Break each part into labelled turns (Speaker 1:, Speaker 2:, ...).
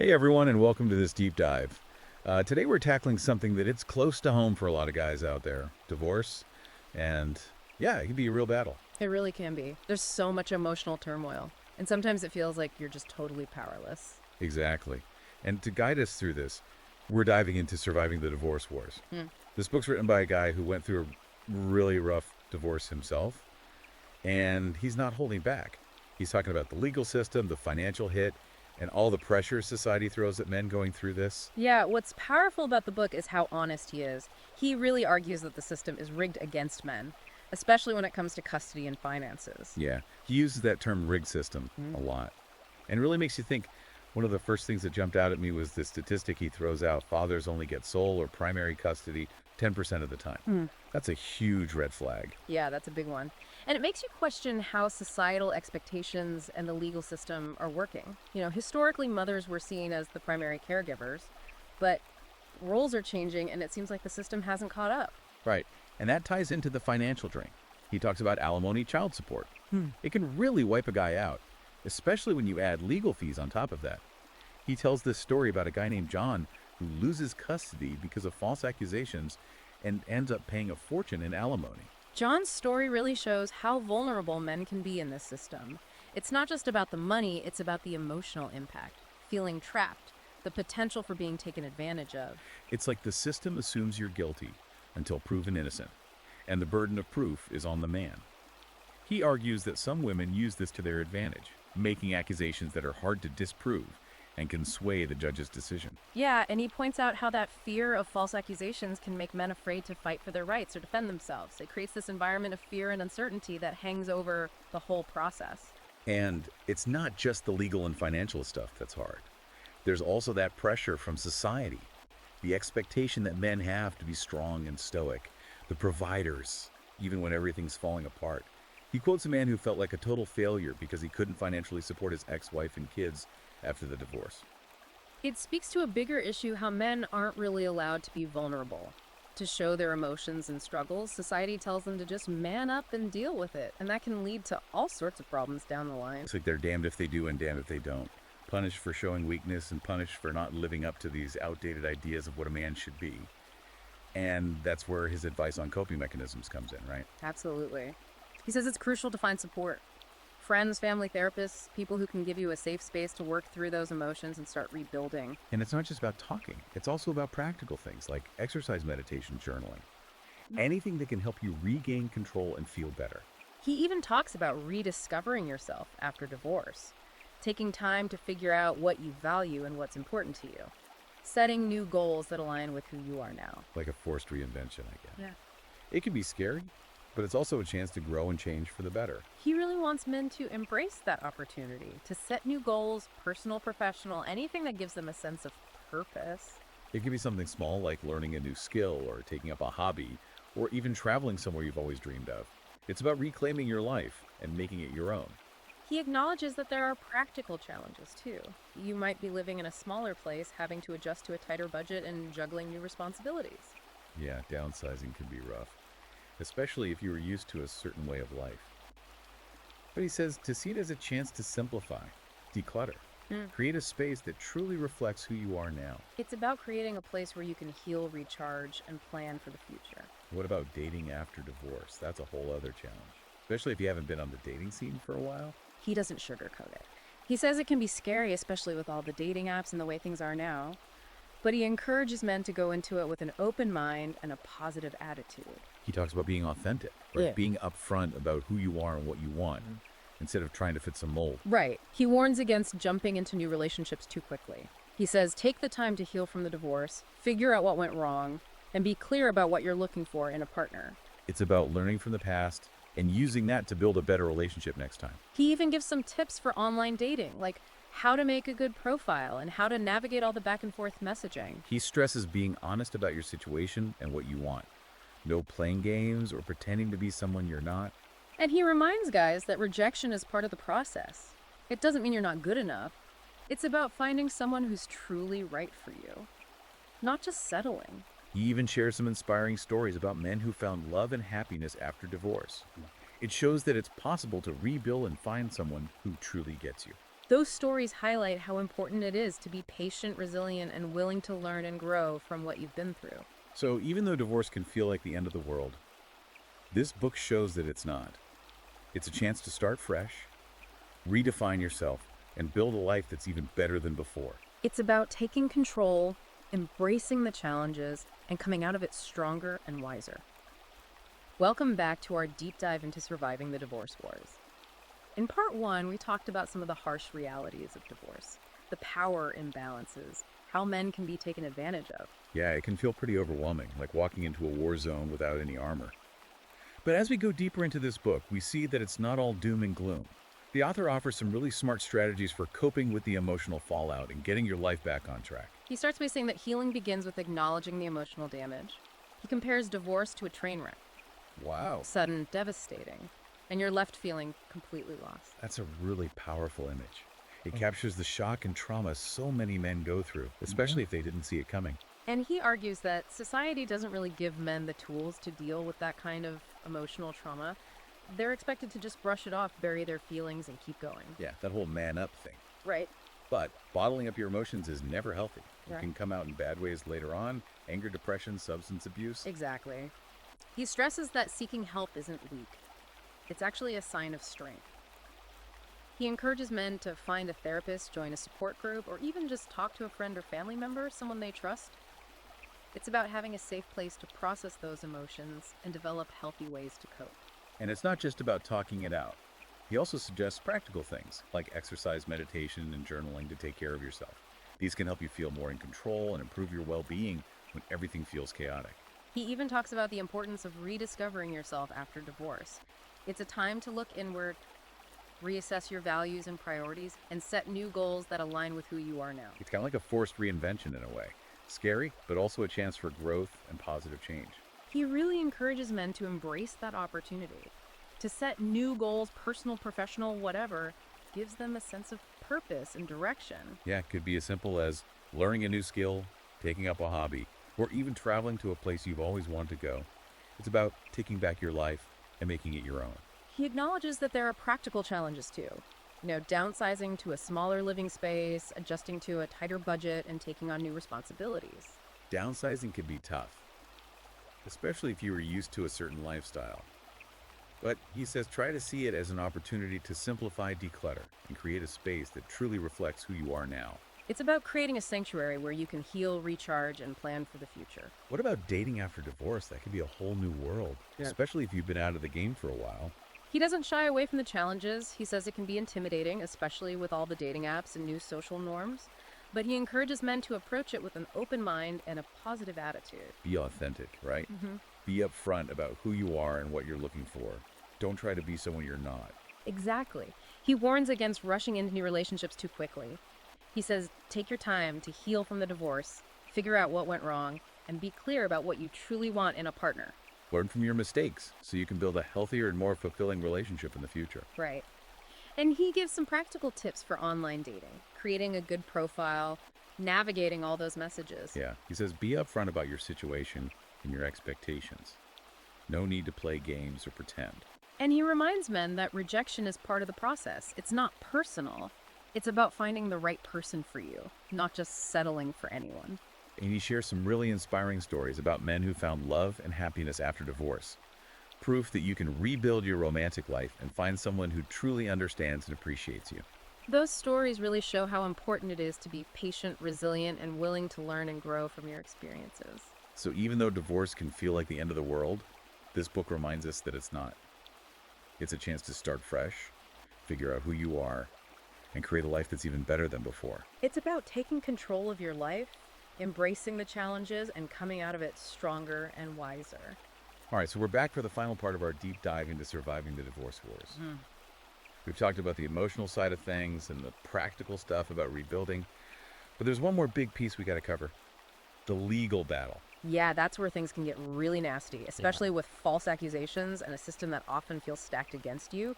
Speaker 1: Hey everyone, and welcome to this deep dive. Today we're tackling something that it's close to home for a lot of guys out there: divorce. And yeah, it can be a real battle.
Speaker 2: It really can be. There's so much emotional turmoil, and sometimes it feels like you're just totally powerless.
Speaker 1: Exactly. And to guide us through this, we're diving into surviving the divorce wars.
Speaker 2: Hmm.
Speaker 1: This book's written by a guy who went through a really rough divorce himself, and he's not holding back. He's talking about the legal system, the financial hit, and all the pressure society throws at men going through this.
Speaker 2: Yeah, what's powerful about the book is how honest he is. He really argues that the system is rigged against men, especially when it comes to custody and finances.
Speaker 1: Yeah, he uses that term rig system a lot. And it really makes you think. One of the first things that jumped out at me was the statistic he throws out: fathers only get sole or primary custody 10% of the time. That's a huge red flag.
Speaker 2: Yeah, that's a big one. And it makes you question how societal expectations and the legal system are working. Historically, mothers were seen as the primary caregivers, but roles are changing, and it seems like the system hasn't caught up.
Speaker 1: Right. And that ties into the financial drain. He talks about alimony child support. It can really wipe a guy out, especially when you add legal fees on top of that. He tells this story about a guy named John who loses custody because of false accusations and ends up paying a fortune in alimony.
Speaker 2: John's story really shows how vulnerable men can be in this system. It's not just about the money, it's about the emotional impact, feeling trapped, the potential for being taken advantage of.
Speaker 1: It's like the system assumes you're guilty until proven innocent, and the burden of proof is on the man. He argues that some women use this to their advantage, making accusations that are hard to disprove and can sway the judge's decision.
Speaker 2: Yeah, and he points out how that fear of false accusations can make men afraid to fight for their rights or defend themselves. It creates this environment of fear and uncertainty that hangs over the whole process.
Speaker 1: And it's not just the legal and financial stuff that's hard. There's also that pressure from society, the expectation that men have to be strong and stoic, the providers, even when everything's falling apart. He quotes a man who felt like a total failure because he couldn't financially support his ex-wife and kids after the divorce.
Speaker 2: It speaks to a bigger issue: how men aren't really allowed to be vulnerable, to show their emotions and struggles. Society tells them to just man up and deal with it, and that can lead to all sorts of problems down the line.
Speaker 1: It's like they're damned if they do and damned if they don't. Punished for showing weakness and punished for not living up to these outdated ideas of what a man should be. And that's where his advice on coping mechanisms comes in, right?
Speaker 2: Absolutely. He says it's crucial to find support. Friends, family, therapists, people who can give you a safe space to work through those emotions and start rebuilding.
Speaker 1: And it's not just about talking. It's also about practical things like exercise, meditation, journaling. Anything that can help you regain control and feel better.
Speaker 2: He even talks about rediscovering yourself after divorce, taking time to figure out what you value and what's important to you, setting new goals that align with who you are now.
Speaker 1: Like a forced reinvention, I guess.
Speaker 2: Yeah.
Speaker 1: It can be scary, but it's also a chance to grow and change for the better.
Speaker 2: He really wants men to embrace that opportunity, to set new goals, personal, professional, anything that gives them a sense of purpose.
Speaker 1: It could be something small like learning a new skill or taking up a hobby or even traveling somewhere you've always dreamed of. It's about reclaiming your life and making it your own.
Speaker 2: He acknowledges that there are practical challenges too. You might be living in a smaller place, having to adjust to a tighter budget and juggling new responsibilities.
Speaker 1: Yeah, downsizing can be rough, especially if you were used to a certain way of life. But he says to see it as a chance to simplify, declutter, create a space that truly reflects who you are now.
Speaker 2: It's about creating a place where you can heal, recharge, and plan for the future.
Speaker 1: What about dating after divorce? That's a whole other challenge, especially if you haven't been on the dating scene for a while.
Speaker 2: He doesn't sugarcoat it. He says it can be scary, especially with all the dating apps and the way things are now. But he encourages men to go into it with an open mind and a positive attitude.
Speaker 1: He talks about being authentic, right?
Speaker 2: Yeah.
Speaker 1: Being upfront about who you are and what you want, instead of trying to fit some mold.
Speaker 2: Right. He warns against jumping into new relationships too quickly. He says take the time to heal from the divorce, figure out what went wrong, and be clear about what you're looking for in a partner.
Speaker 1: It's about learning from the past and using that to build a better relationship next time.
Speaker 2: He even gives some tips for online dating, like how to make a good profile and how to navigate all the back and forth messaging.
Speaker 1: He stresses being honest about your situation and what you want. No playing games or pretending to be someone you're not.
Speaker 2: And he reminds guys that rejection is part of the process. It doesn't mean you're not good enough. It's about finding someone who's truly right for you, not just settling.
Speaker 1: He even shares some inspiring stories about men who found love and happiness after divorce. It shows that it's possible to rebuild and find someone who truly gets you.
Speaker 2: Those stories highlight how important it is to be patient, resilient, and willing to learn and grow from what you've been through.
Speaker 1: So even though divorce can feel like the end of the world, this book shows that it's not. It's a chance to start fresh, redefine yourself, and build a life that's even better than before.
Speaker 2: It's about taking control, embracing the challenges, and coming out of it stronger and wiser. Welcome back to our deep dive into surviving the divorce wars. In part one, we talked about some of the harsh realities of divorce, the power imbalances, how men can be taken advantage of.
Speaker 1: Yeah, it can feel pretty overwhelming, like walking into a war zone without any armor. But as we go deeper into this book, we see that it's not all doom and gloom. The author offers some really smart strategies for coping with the emotional fallout and getting your life back on track.
Speaker 2: He starts by saying that healing begins with acknowledging the emotional damage. He compares divorce to a train wreck,
Speaker 1: Wow.
Speaker 2: sudden, devastating, and you're left feeling completely lost.
Speaker 1: That's a really powerful image. It captures the shock and trauma so many men go through, especially if they didn't see it coming.
Speaker 2: And he argues that society doesn't really give men the tools to deal with that kind of emotional trauma. They're expected to just brush it off, bury their feelings, and keep going.
Speaker 1: Yeah, that whole man up thing.
Speaker 2: Right.
Speaker 1: But bottling up your emotions is never healthy. It
Speaker 2: Right.
Speaker 1: can come out in bad ways later on: anger, depression, substance abuse.
Speaker 2: Exactly. He stresses that seeking help isn't weak. It's actually a sign of strength. He encourages men to find a therapist, join a support group, or even just talk to a friend or family member, someone they trust. It's about having a safe place to process those emotions and develop healthy ways to cope.
Speaker 1: And it's not just about talking it out. He also suggests practical things like exercise, meditation, and journaling to take care of yourself. These can help you feel more in control and improve your well-being when everything feels chaotic.
Speaker 2: He even talks about the importance of rediscovering yourself after divorce. It's a time to look inward, reassess your values and priorities, and set new goals that align with who you are now.
Speaker 1: It's kind of like a forced reinvention in a way. Scary, but also a chance for growth and positive change.
Speaker 2: He really encourages men to embrace that opportunity. To set new goals, personal, professional, whatever, gives them a sense of purpose and direction.
Speaker 1: Yeah, it could be as simple as learning a new skill, taking up a hobby, or even traveling to a place you've always wanted to go. It's about taking back your life and making it your own.
Speaker 2: He acknowledges that there are practical challenges too. Downsizing to a smaller living space, adjusting to a tighter budget, and taking on new responsibilities.
Speaker 1: Downsizing can be tough, especially if you were used to a certain lifestyle. But he says try to see it as an opportunity to simplify, declutter, and create a space that truly reflects who you are now.
Speaker 2: It's about creating a sanctuary where you can heal, recharge, and plan for the future.
Speaker 1: What about dating after divorce? That could be a whole new world,
Speaker 2: Yeah.
Speaker 1: especially if you've been out of the game for a while.
Speaker 2: He doesn't shy away from the challenges. He says it can be intimidating, especially with all the dating apps and new social norms. But he encourages men to approach it with an open mind and a positive attitude.
Speaker 1: Be authentic, right?
Speaker 2: Mm-hmm.
Speaker 1: Be upfront about who you are and what you're looking for. Don't try to be someone you're not.
Speaker 2: Exactly. He warns against rushing into new relationships too quickly. He says, take your time to heal from the divorce, figure out what went wrong, and be clear about what you truly want in a partner.
Speaker 1: Learn from your mistakes so you can build a healthier and more fulfilling relationship in the future.
Speaker 2: Right. And he gives some practical tips for online dating, creating a good profile, navigating all those messages.
Speaker 1: Yeah, he says be upfront about your situation and your expectations. No need to play games or pretend.
Speaker 2: And he reminds men that rejection is part of the process. It's not personal. It's about finding the right person for you, not just settling for anyone.
Speaker 1: And he shares some really inspiring stories about men who found love and happiness after divorce. Proof that you can rebuild your romantic life and find someone who truly understands and appreciates you.
Speaker 2: Those stories really show how important it is to be patient, resilient, and willing to learn and grow from your experiences.
Speaker 1: So even though divorce can feel like the end of the world, this book reminds us that it's not. It's a chance to start fresh, figure out who you are, and create a life that's even better than before.
Speaker 2: It's about taking control of your life, embracing the challenges, and coming out of it stronger and wiser.
Speaker 1: All right, so we're back for the final part of our deep dive into surviving the divorce wars. We've talked about the emotional side of things and the practical stuff about rebuilding, but there's one more big piece we got to cover: the legal battle.
Speaker 2: Yeah, that's where things can get really nasty, especially with false accusations and a system that often feels stacked against you.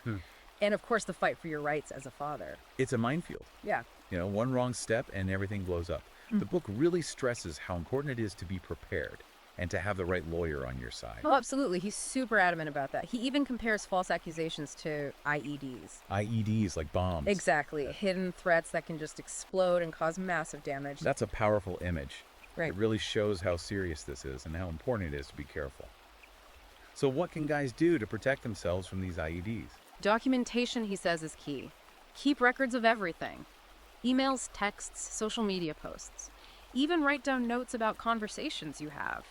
Speaker 2: And of course, the fight for your rights as a father.
Speaker 1: It's a minefield.
Speaker 2: Yeah.
Speaker 1: One wrong step and everything blows up. The book really stresses how important it is to be prepared. and to have the right lawyer on your side.
Speaker 2: Oh, absolutely. He's super adamant about that. He even compares false accusations to IEDs.
Speaker 1: IEDs, like bombs.
Speaker 2: Exactly. Hidden threats that can just explode and cause massive damage.
Speaker 1: That's a powerful image.
Speaker 2: Right.
Speaker 1: It really shows how serious this is and how important it is to be careful. So what can guys do to protect themselves from these IEDs?
Speaker 2: Documentation, he says, is key. Keep records of everything. Emails, texts, social media posts. Even write down notes about conversations you have.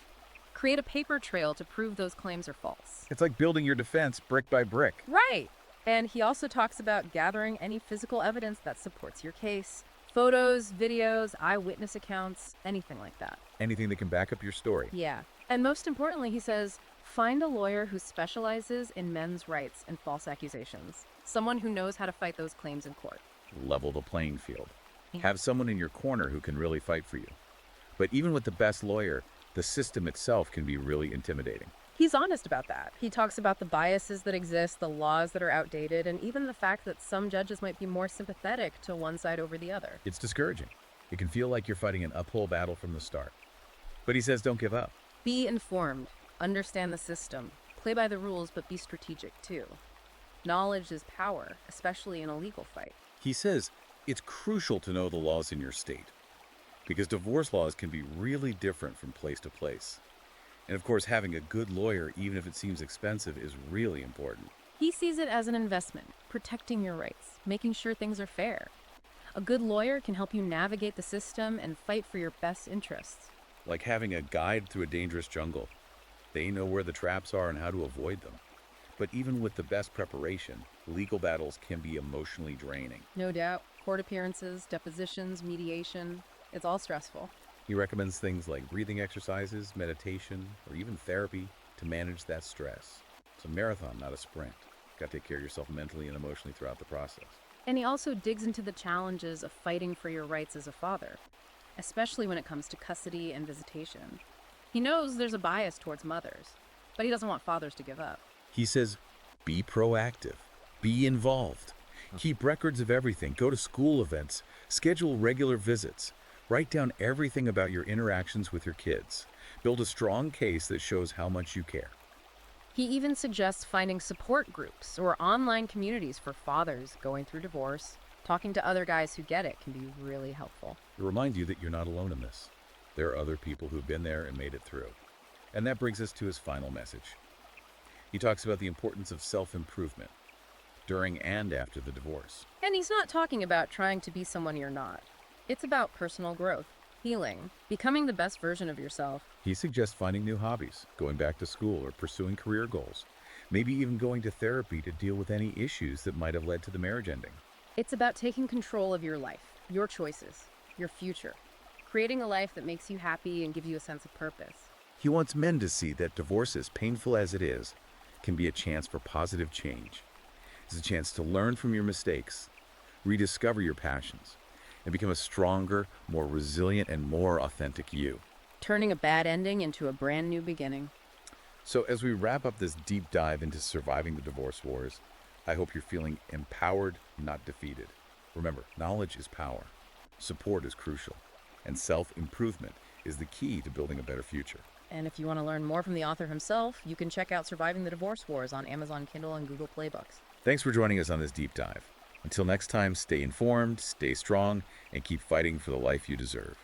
Speaker 2: Create a paper trail to prove those claims are false.
Speaker 1: It's like building your defense brick by brick.
Speaker 2: Right. And he also talks about gathering any physical evidence that supports your case. Photos, videos, eyewitness accounts, anything like that.
Speaker 1: Anything that can back up your story.
Speaker 2: Yeah. And most importantly, he says, find a lawyer who specializes in men's rights and false accusations. Someone who knows how to fight those claims in court.
Speaker 1: Level the playing field.
Speaker 2: Yeah.
Speaker 1: Have someone in your corner who can really fight for you. But even with the best lawyer, the system itself can be really intimidating.
Speaker 2: He's honest about that. He talks about the biases that exist, the laws that are outdated, and even the fact that some judges might be more sympathetic to one side over the other.
Speaker 1: It's discouraging. It can feel like you're fighting an uphill battle from the start. But he says don't give up.
Speaker 2: Be informed, understand the system, play by the rules, but be strategic too. Knowledge is power, especially in a legal fight.
Speaker 1: He says it's crucial to know the laws in your state, because divorce laws can be really different from place to place. And of course, having a good lawyer, even if it seems expensive, is really important.
Speaker 2: He sees it as an investment, protecting your rights, making sure things are fair. A good lawyer can help you navigate the system and fight for your best interests.
Speaker 1: Like having a guide through a dangerous jungle. They know where the traps are and how to avoid them. But even with the best preparation, legal battles can be emotionally draining.
Speaker 2: No doubt. Court appearances, depositions, mediation, it's all stressful.
Speaker 1: He recommends things like breathing exercises, meditation, or even therapy to manage that stress. It's a marathon, not a sprint. Got to take care of yourself mentally and emotionally throughout the process.
Speaker 2: And he also digs into the challenges of fighting for your rights as a father, especially when it comes to custody and visitation. He knows there's a bias towards mothers, but he doesn't want fathers to give up.
Speaker 1: He says, be proactive, be involved, keep records of everything, go to school events, schedule regular visits, write down everything about your interactions with your kids, build a strong case that shows how much you care.
Speaker 2: He even suggests finding support groups or online communities for fathers going through divorce. Talking to other guys who get it can be really helpful.
Speaker 1: To remind you that you're not alone in this. There are other people who've been there and made it through. And that brings us to his final message. He talks about the importance of self-improvement during and after the divorce.
Speaker 2: And he's not talking about trying to be someone you're not. It's about personal growth, healing, becoming the best version of yourself.
Speaker 1: He suggests finding new hobbies, going back to school, or pursuing career goals. Maybe even going to therapy to deal with any issues that might have led to the marriage ending.
Speaker 2: It's about taking control of your life, your choices, your future, creating a life that makes you happy and gives you a sense of purpose.
Speaker 1: He wants men to see that divorce, as painful as it is, can be a chance for positive change. It's a chance to learn from your mistakes, rediscover your passions, and become a stronger, more resilient, and more authentic you.
Speaker 2: Turning a bad ending into a brand new beginning.
Speaker 1: So as we wrap up this deep dive into surviving the divorce wars, I hope you're feeling empowered, not defeated. Remember, knowledge is power, support is crucial, and self-improvement is the key to building a better future.
Speaker 2: And if you want to learn more from the author himself, you can check out Surviving the Divorce Wars on Amazon Kindle and Google Play Books.
Speaker 1: Thanks for joining us on this deep dive. Until next time, stay informed, stay strong, and keep fighting for the life you deserve.